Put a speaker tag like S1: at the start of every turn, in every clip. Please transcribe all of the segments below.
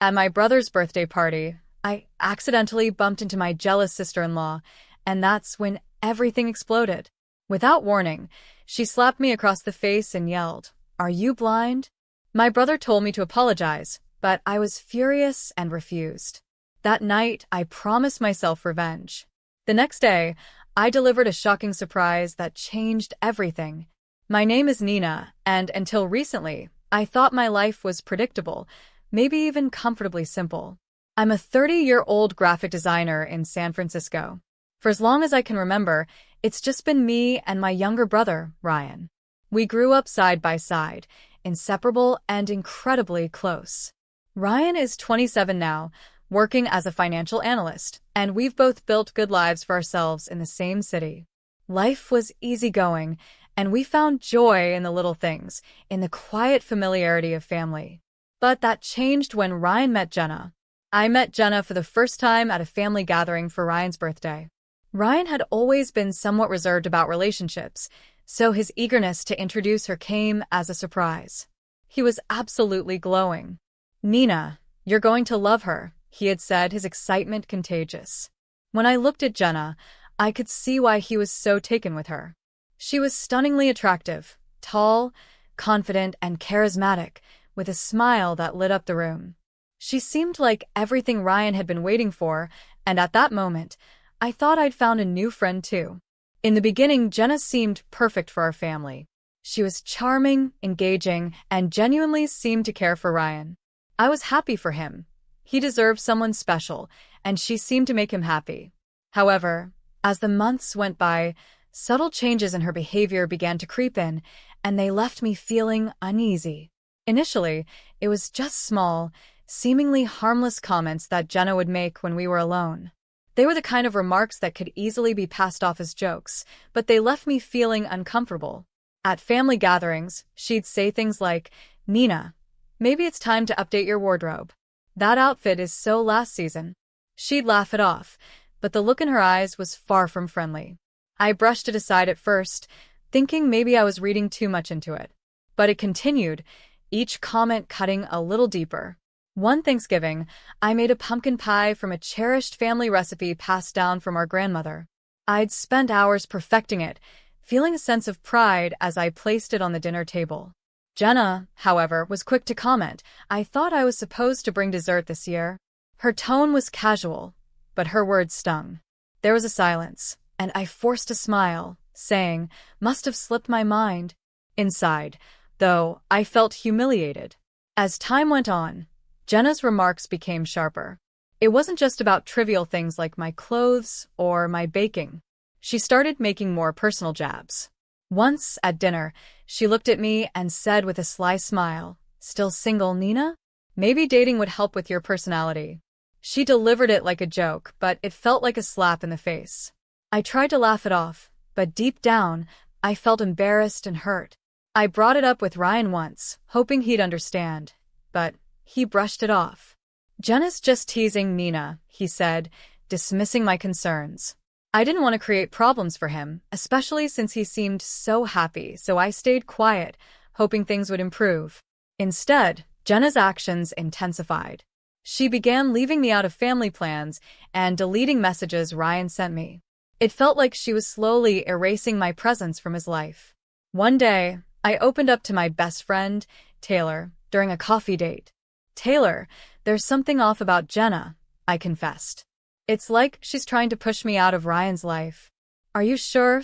S1: At my brother's birthday party, I accidentally bumped into my jealous sister-in-law, and that's when everything exploded. Without warning, she slapped me across the face and yelled, "Are you blind?" My brother told me to apologize, but I was furious and refused. That night, I promised myself revenge. The next day, I delivered a shocking surprise that changed everything. My name is Nina, and until recently, I thought my life was predictable, maybe even comfortably simple. I'm a 30-year-old graphic designer in San Francisco. For as long as I can remember, it's just been me and my younger brother, Ryan. We grew up side by side, inseparable and incredibly close. Ryan is 27 now, working as a financial analyst, and we've both built good lives for ourselves in the same city. Life was easygoing, and we found joy in the little things, in the quiet familiarity of family. But that changed when Ryan met Jenna. I met Jenna for the first time at a family gathering for Ryan's birthday. Ryan had always been somewhat reserved about relationships, so his eagerness to introduce her came as a surprise. He was absolutely glowing. "Nina, you're going to love her," he had said, his excitement contagious. When I looked at Jenna, I could see why he was so taken with her. She was stunningly attractive, tall, confident, and charismatic, with a smile that lit up the room. She seemed like everything Ryan had been waiting for, and at that moment, I thought I'd found a new friend too. In the beginning, Jenna seemed perfect for our family. She was charming, engaging, and genuinely seemed to care for Ryan. I was happy for him. He deserved someone special, and she seemed to make him happy. However, as the months went by, subtle changes in her behavior began to creep in, and they left me feeling uneasy. Initially, it was just small, seemingly harmless comments that Jenna would make when we were alone. They were the kind of remarks that could easily be passed off as jokes, but they left me feeling uncomfortable. At family gatherings, she'd say things like, "Nina, maybe it's time to update your wardrobe. That outfit is so last season." She'd laugh it off, but the look in her eyes was far from friendly. I brushed it aside at first, thinking maybe I was reading too much into it. But it continued, each comment cutting a little deeper. One Thanksgiving, I made a pumpkin pie from a cherished family recipe passed down from our grandmother. I'd spent hours perfecting it, feeling a sense of pride as I placed it on the dinner table. Jenna, however, was quick to comment, "I thought I was supposed to bring dessert this year." Her tone was casual, but her words stung. There was a silence, and I forced a smile, saying, "Must have slipped my mind." Inside, though, I felt humiliated. As time went on, Jenna's remarks became sharper. It wasn't just about trivial things like my clothes or my baking. She started making more personal jabs. Once, at dinner, she looked at me and said with a sly smile, "Still single, Nina? Maybe dating would help with your personality." She delivered it like a joke, but it felt like a slap in the face. I tried to laugh it off, but deep down, I felt embarrassed and hurt. I brought it up with Ryan once, hoping he'd understand, but he brushed it off. "Jenna's just teasing Nina," he said, dismissing my concerns. I didn't want to create problems for him, especially since he seemed so happy, so I stayed quiet, hoping things would improve. Instead, Jenna's actions intensified. She began leaving me out of family plans and deleting messages Ryan sent me. It felt like she was slowly erasing my presence from his life. One day, I opened up to my best friend, Taylor, during a coffee date. "Taylor, there's something off about Jenna," I confessed. "It's like she's trying to push me out of Ryan's life." "Are you sure?"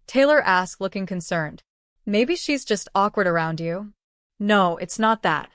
S1: Taylor asked, looking concerned. "Maybe she's just awkward around you." "No, it's not that.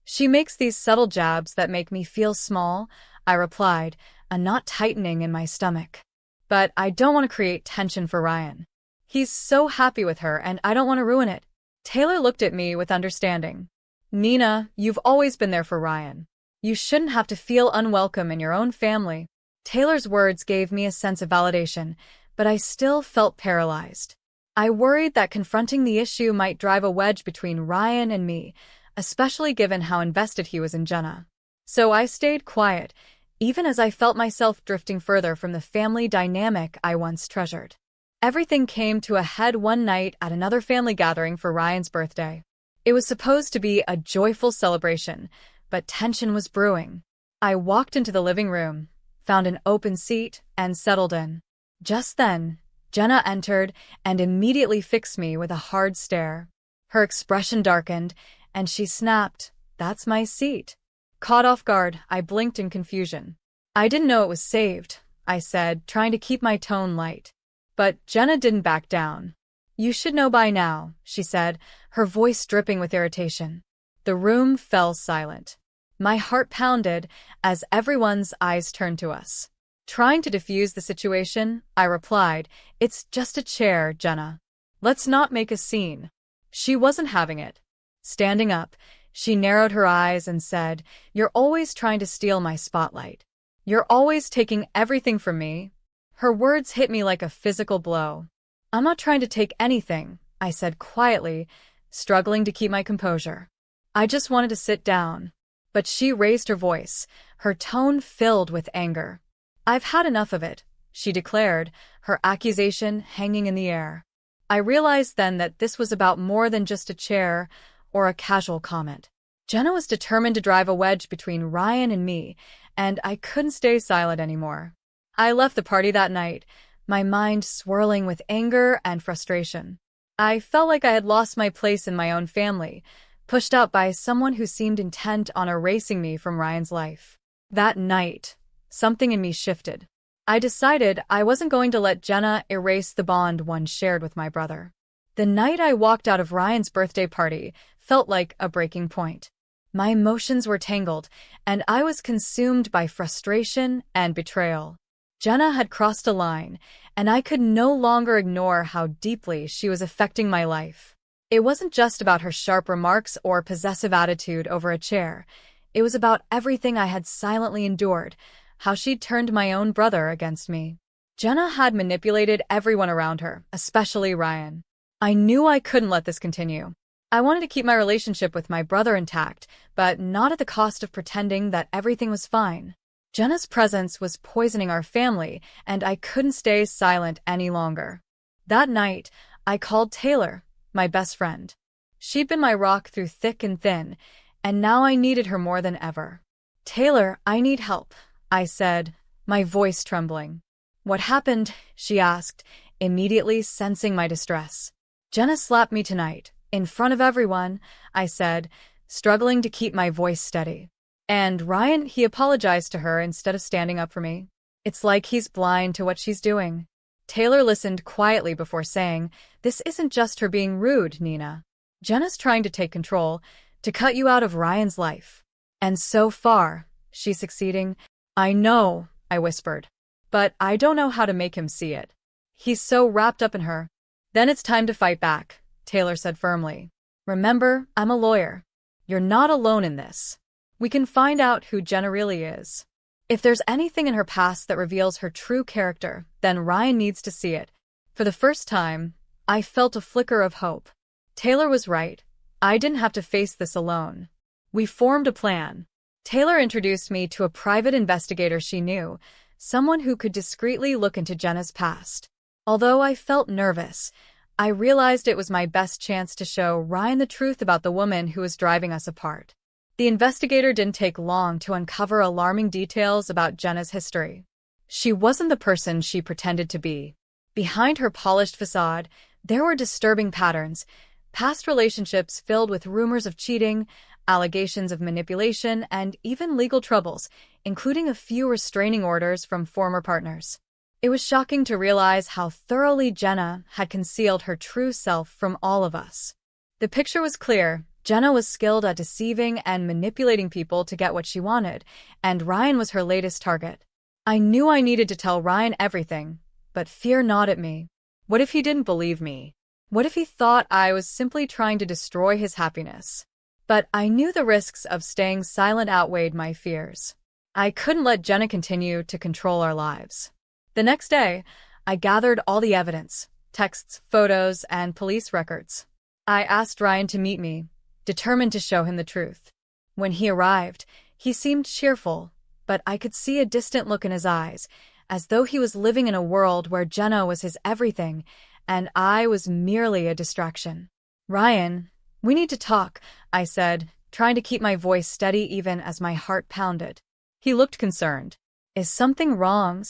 S1: She makes these subtle jabs that make me feel small," I replied, a knot tightening in my stomach. "But I don't want to create tension for Ryan. He's so happy with her, and I don't want to ruin it." Taylor looked at me with understanding. "Nina, you've always been there for Ryan. You shouldn't have to feel unwelcome in your own family." Taylor's words gave me a sense of validation, but I still felt paralyzed. I worried that confronting the issue might drive a wedge between Ryan and me, especially given how invested he was in Jenna. So I stayed quiet, even as I felt myself drifting further from the family dynamic I once treasured. Everything came to a head one night at another family gathering for Ryan's birthday. It was supposed to be a joyful celebration, but tension was brewing. I walked into the living room, found an open seat, and settled in. Just then, Jenna entered and immediately fixed me with a hard stare. Her expression darkened, and she snapped, "That's my seat." Caught off guard, I blinked in confusion. "I didn't know it was saved," I said, trying to keep my tone light. But Jenna didn't back down. "You should know by now," she said, her voice dripping with irritation. The room fell silent. My heart pounded as everyone's eyes turned to us. Trying to defuse the situation, I replied, "It's just a chair, Jenna. Let's not make a scene." She wasn't having it. Standing up, she narrowed her eyes and said, "You're always trying to steal my spotlight. You're always taking everything from me." Her words hit me like a physical blow. "I'm not trying to take anything," I said quietly, struggling to keep my composure. "I just wanted to sit down." But she raised her voice, her tone filled with anger. "I've had enough of it," she declared, her accusation hanging in the air. I realized then that this was about more than just a chair or a casual comment. Jenna was determined to drive a wedge between Ryan and me, and I couldn't stay silent anymore. I left the party that night, my mind swirling with anger and frustration. I felt like I had lost my place in my own family, pushed out by someone who seemed intent on erasing me from Ryan's life. That night, something in me shifted. I decided I wasn't going to let Jenna erase the bond one shared with my brother. The night I walked out of Ryan's birthday party felt like a breaking point. My emotions were tangled, and I was consumed by frustration and betrayal. Jenna had crossed a line, and I could no longer ignore how deeply she was affecting my life. It wasn't just about her sharp remarks or possessive attitude over a chair. It was about everything I had silently endured, how she'd turned my own brother against me. Jenna had manipulated everyone around her, especially Ryan. I knew I couldn't let this continue. I wanted to keep my relationship with my brother intact, but not at the cost of pretending that everything was fine. Jenna's presence was poisoning our family, and I couldn't stay silent any longer. That night, I called Taylor, my best friend. She'd been my rock through thick and thin, and now I needed her more than ever. "Taylor, I need help," I said, my voice trembling. "What happened?" she asked, immediately sensing my distress. "Jenna slapped me tonight, in front of everyone," I said, struggling to keep my voice steady. "And Ryan, he apologized to her instead of standing up for me. It's like he's blind to what she's doing." Taylor listened quietly before saying, "This isn't just her being rude, Nina. Jenna's trying to take control, to cut you out of Ryan's life. And so far, she's succeeding." "I know," I whispered. "But I don't know how to make him see it. He's so wrapped up in her." "Then it's time to fight back," Taylor said firmly. "Remember, I'm a lawyer. You're not alone in this. We can find out who Jenna really is. If there's anything in her past that reveals her true character, then Ryan needs to see it." For the first time, I felt a flicker of hope. Taylor was right. I didn't have to face this alone. We formed a plan. Taylor introduced me to a private investigator she knew, someone who could discreetly look into Jenna's past. Although I felt nervous, I realized it was my best chance to show Ryan the truth about the woman who was driving us apart. The investigator didn't take long to uncover alarming details about Jenna's history. She wasn't the person she pretended to be. Behind her polished facade, there were disturbing patterns, past relationships filled with rumors of cheating, allegations of manipulation, and even legal troubles, including a few restraining orders from former partners. It was shocking to realize how thoroughly Jenna had concealed her true self from all of us. The picture was clear. Jenna was skilled at deceiving and manipulating people to get what she wanted, and Ryan was her latest target. I knew I needed to tell Ryan everything, but fear gnawed at me. What if he didn't believe me? What if he thought I was simply trying to destroy his happiness? But I knew the risks of staying silent outweighed my fears. I couldn't let Jenna continue to control our lives. The next day, I gathered all the evidence, texts, photos, and police records. I asked Ryan to meet me, determined to show him the truth. When he arrived, he seemed cheerful, but I could see a distant look in his eyes, as though he was living in a world where Jenna was his everything, and I was merely a distraction. "Ryan, we need to talk," I said, trying to keep my voice steady even as my heart pounded. He looked concerned. Is something wrong?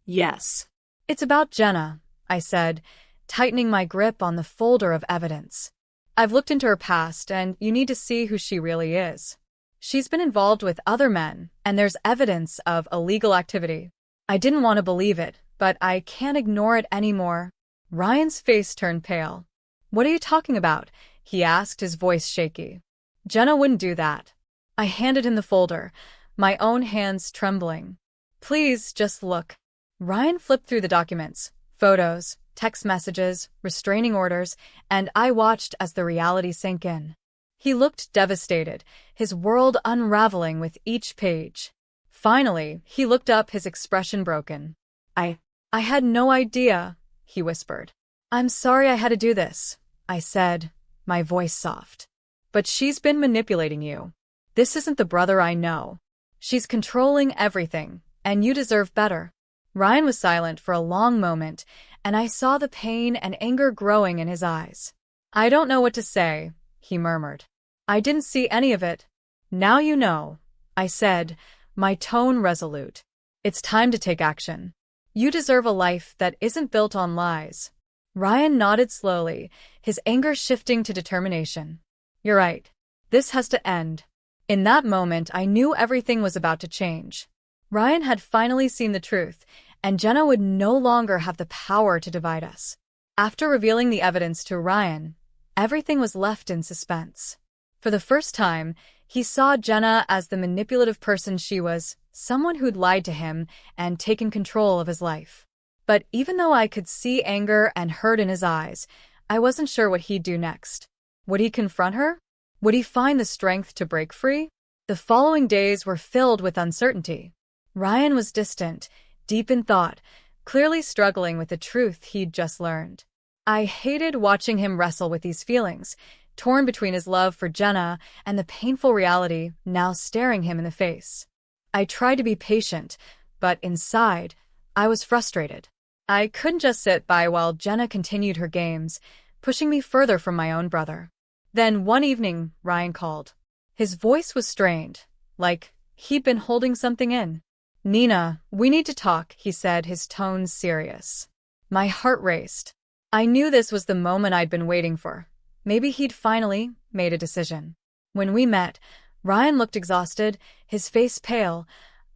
S2: Yes.
S1: It's about Jenna, I said, tightening my grip on the folder of evidence. I've looked into her past, and you need to see who she really is. She's been involved with other men, and there's evidence of illegal activity. I didn't want to believe it, but I can't ignore it anymore. Ryan's face turned pale. What are you talking about? He asked, his voice shaky. Jenna wouldn't do that. I handed him the folder, my own hands trembling. Please, just look. Ryan flipped through the documents, photos, text messages, restraining orders, and I watched as the reality sank in. He looked devastated, his world unraveling with each page. Finally, he looked up, his expression broken. I had no idea, he whispered. I'm sorry I had to do this, I said, my voice soft. But she's been manipulating you. This isn't the brother I know. She's controlling everything, and you deserve better. Ryan was silent for a long moment, and I saw the pain and anger growing in his eyes. I don't know what to say, he murmured. I didn't see any of it. Now you know, I said, my tone resolute. It's time to take action. You deserve a life that isn't built on lies. Ryan nodded slowly, his anger shifting to determination. You're right. This has to end. In that moment, I knew everything was about to change. Ryan had finally seen the truth, and Jenna would no longer have the power to divide us. After revealing the evidence to Ryan, everything was left in suspense. For the first time, he saw Jenna as the manipulative person she was, someone who'd lied to him and taken control of his life. But even though I could see anger and hurt in his eyes, I wasn't sure what he'd do next. Would he confront her? Would he find the strength to break free? The following days were filled with uncertainty. Ryan was distant, deep in thought, clearly struggling with the truth he'd just learned. I hated watching him wrestle with these feelings, torn between his love for Jenna and the painful reality now staring him in the face. I tried to be patient, but inside, I was frustrated. I couldn't just sit by while Jenna continued her games, pushing me further from my own brother. Then one evening, Ryan called. His voice was strained, like he'd been holding something in. Nina, we need to talk, he said, his tone serious. My heart raced. I knew this was the moment I'd been waiting for. Maybe he'd finally made a decision. When we met, Ryan looked exhausted, his face pale,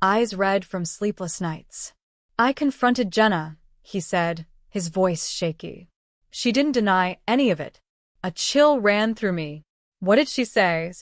S1: eyes red from sleepless nights. I confronted Jenna, he said, his voice shaky. She didn't deny any of it. A chill ran through me. What did she say?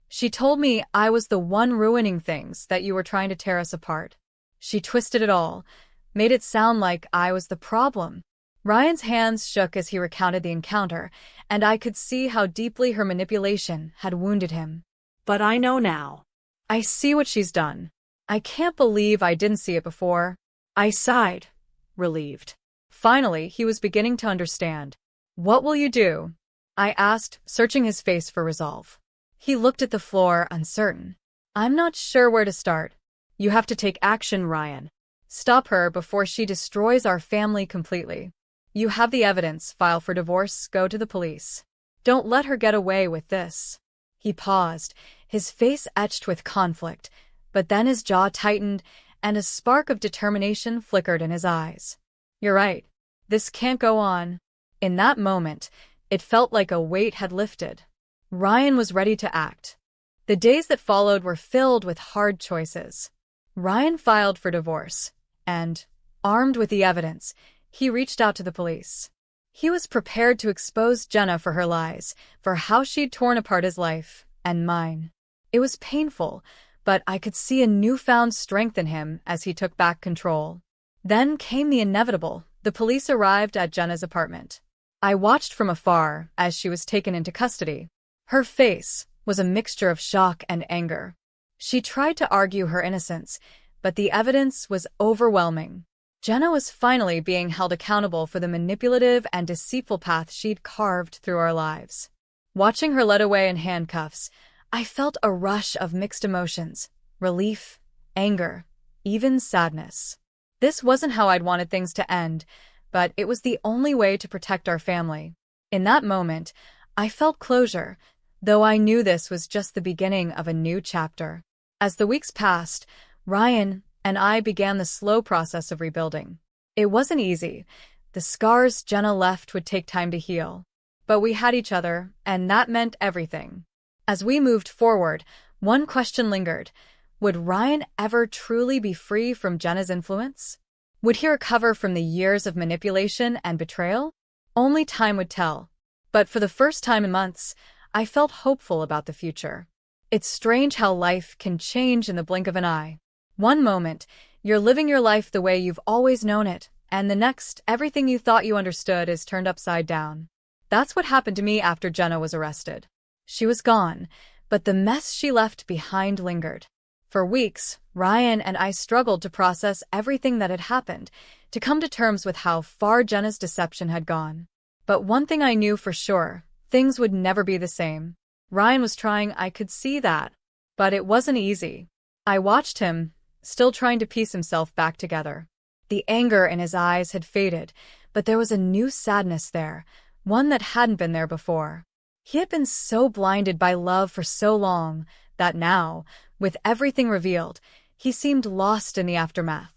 S1: She told me I was the one ruining things, that you were trying to tear us apart. She twisted it all, made it sound like I was the problem. Ryan's hands shook as he recounted the encounter, and I could see how deeply her manipulation had wounded him.
S2: But I know now.
S1: I see what she's done. I can't believe I didn't see it before. I sighed, relieved. Finally, he was beginning to understand. What will you do? I asked, searching his face for resolve. He looked at the floor, uncertain. I'm not sure where to start. You have to take action, Ryan. Stop her before she destroys our family completely. You have the evidence, file for divorce, go to the police. Don't let her get away with this. He paused, his face etched with conflict, but then his jaw tightened and a spark of determination flickered in his eyes. You're right. This can't go on. In that moment, it felt like a weight had lifted. Ryan was ready to act. The days that followed were filled with hard choices. Ryan filed for divorce, and, armed with the evidence, he reached out to the police. He was prepared to expose Jenna for her lies, for how she'd torn apart his life, and mine. It was painful, but I could see a newfound strength in him as he took back control. Then came the inevitable. The police arrived at Jenna's apartment. I watched from afar as she was taken into custody. Her face was a mixture of shock and anger. She tried to argue her innocence, but the evidence was overwhelming. Jenna was finally being held accountable for the manipulative and deceitful path she'd carved through our lives. Watching her led away in handcuffs, I felt a rush of mixed emotions, relief, anger, even sadness. This wasn't how I'd wanted things to end, but it was the only way to protect our family. In that moment, I felt closure, though I knew this was just the beginning of a new chapter. As the weeks passed, Ryan and I began the slow process of rebuilding. It wasn't easy. The scars Jenna left would take time to heal. But we had each other, and that meant everything. As we moved forward, one question lingered. Would Ryan ever truly be free from Jenna's influence? Would he recover from the years of manipulation and betrayal? Only time would tell. But for the first time in months, I felt hopeful about the future. It's strange how life can change in the blink of an eye. One moment, you're living your life the way you've always known it, and the next, everything you thought you understood is turned upside down. That's what happened to me after Jenna was arrested. She was gone, but the mess she left behind lingered. For weeks, Ryan and I struggled to process everything that had happened, to come to terms with how far Jenna's deception had gone. But one thing I knew for sure, things would never be the same. Ryan was trying, I could see that. But it wasn't easy. I watched him, still trying to piece himself back together. The anger in his eyes had faded, but there was a new sadness there, one that hadn't been there before. He had been so blinded by love for so long that now, with everything revealed, he seemed lost in the aftermath.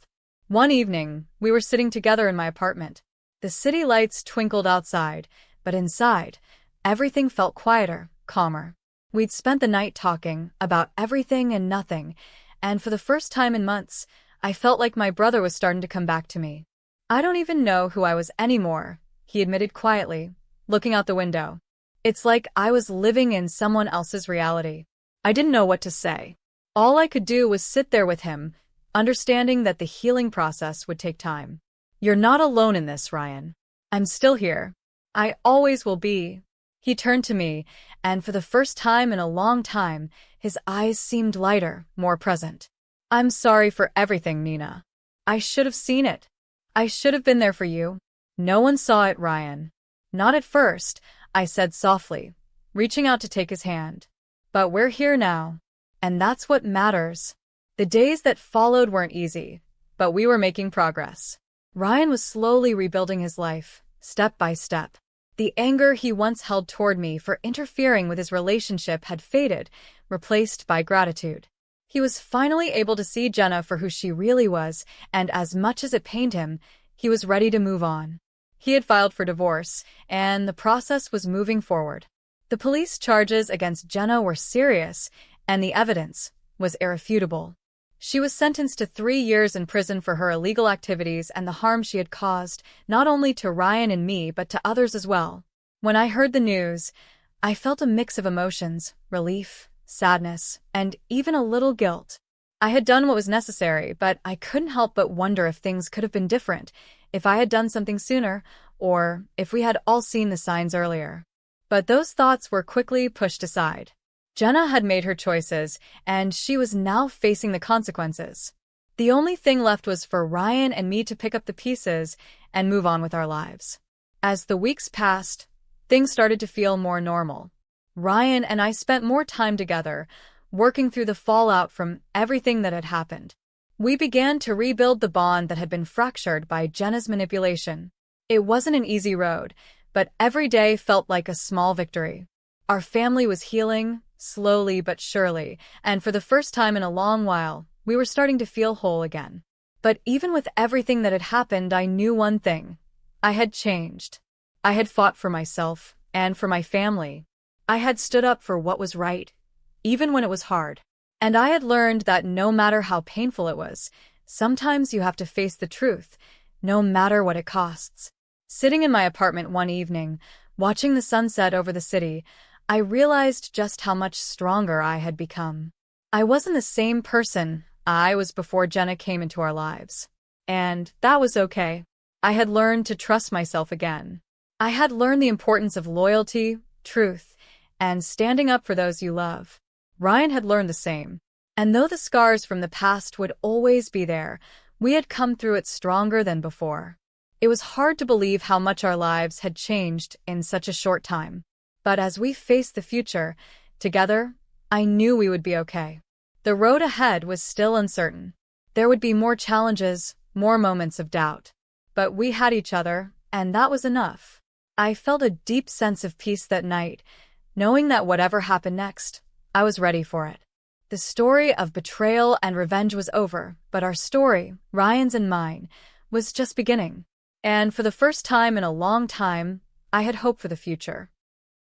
S1: One evening, we were sitting together in my apartment. The city lights twinkled outside, but inside, everything felt quieter, calmer. We'd spent the night talking about everything and nothing, and for the first time in months, I felt like my brother was starting to come back to me. "I don't even know who I was anymore," he admitted quietly, looking out the window. "It's like I was living in someone else's reality." I didn't know what to say. All I could do was sit there with him, understanding that the healing process would take time. "You're not alone in this, Ryan. I'm still here. I always will be." He turned to me, and for the first time in a long time, his eyes seemed lighter, more present. "I'm sorry for everything, Nina. I should have seen it. I should have been there for you." "No one saw it, Ryan." "Not at first," I said softly, reaching out to take his hand. "But we're here now, and that's what matters." The days that followed weren't easy, but we were making progress. Ryan was slowly rebuilding his life, step by step. The anger he once held toward me for interfering with his relationship had faded, replaced by gratitude. He was finally able to see Jenna for who she really was, and as much as it pained him, he was ready to move on. He had filed for divorce, and the process was moving forward. The police charges against Jenna were serious, and the evidence was irrefutable. She was sentenced to 3 years in prison for her illegal activities and the harm she had caused, not only to Ryan and me, but to others as well. When I heard the news, I felt a mix of emotions, relief, sadness, and even a little guilt. I had done what was necessary, but I couldn't help but wonder if things could have been different, if I had done something sooner, or if we had all seen the signs earlier. But those thoughts were quickly pushed aside. Jenna had made her choices, and she was now facing the consequences. The only thing left was for Ryan and me to pick up the pieces and move on with our lives. As the weeks passed, things started to feel more normal. Ryan and I spent more time together, working through the fallout from everything that had happened. We began to rebuild the bond that had been fractured by Jenna's manipulation. It wasn't an easy road, but every day felt like a small victory. Our family was healing, slowly but surely, and for the first time in a long while, we were starting to feel whole again. But even with everything that had happened, I knew one thing. I had changed. I had fought for myself and for my family. I had stood up for what was right, even when it was hard. And I had learned that no matter how painful it was, sometimes you have to face the truth, no matter what it costs. Sitting in my apartment one evening, watching the sunset over the city, I realized just how much stronger I had become. I wasn't the same person I was before Jenna came into our lives. And that was okay. I had learned to trust myself again. I had learned the importance of loyalty, truth, and standing up for those you love. Ryan had learned the same. And though the scars from the past would always be there, we had come through it stronger than before. It was hard to believe how much our lives had changed in such a short time. But as we faced the future, together, I knew we would be okay. The road ahead was still uncertain. There would be more challenges, more moments of doubt. But we had each other, and that was enough. I felt a deep sense of peace that night, knowing that whatever happened next, I was ready for it. The story of betrayal and revenge was over, but our story, Ryan's and mine, was just beginning. And for the first time in a long time, I had hope for the future.